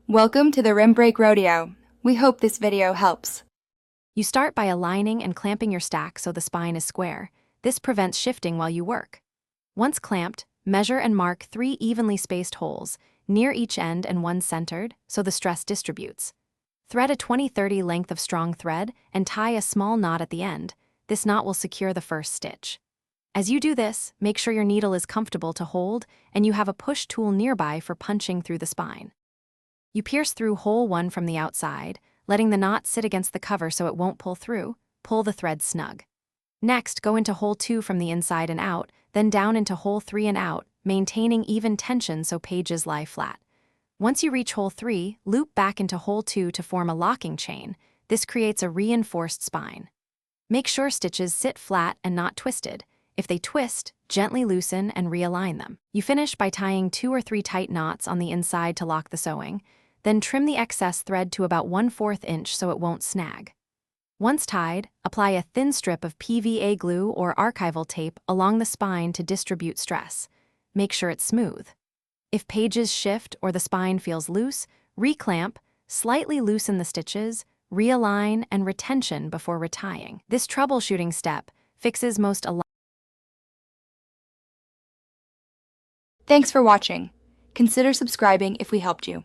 Welcome to the Rim Break Rodeo. We hope this video helps. You start by aligning and clamping your stack so the spine is square. This prevents shifting while you work. Once clamped, measure and mark 3 evenly spaced holes, near each end and one centered, so the stress distributes. Thread a 20-30 length of strong thread and tie a small knot at the end. This knot will secure the first stitch. As you do this, make sure your needle is comfortable to hold and you have a push tool nearby for punching through the spine. You pierce through hole 1 from the outside, letting the knot sit against the cover so it won't pull through. Pull the thread snug. Next, go into hole 2 from the inside and out, then down into hole 3 and out, maintaining even tension so pages lie flat. Once you reach hole 3, loop back into hole 2 to form a locking chain. This creates a reinforced spine. Make sure stitches sit flat and not twisted. If they twist, gently loosen and realign them. You finish by tying 2 or 3 tight knots on the inside to lock the sewing. Then trim the excess thread to about 1/4 inch so it won't snag. Once tied, apply a thin strip of PVA glue or archival tape along the spine to distribute stress. Make sure it's smooth. If pages shift or the spine feels loose, reclamp, slightly loosen the stitches, realign, and retention before retying. This troubleshooting step fixes most Thanks for watching. Consider subscribing if we helped you.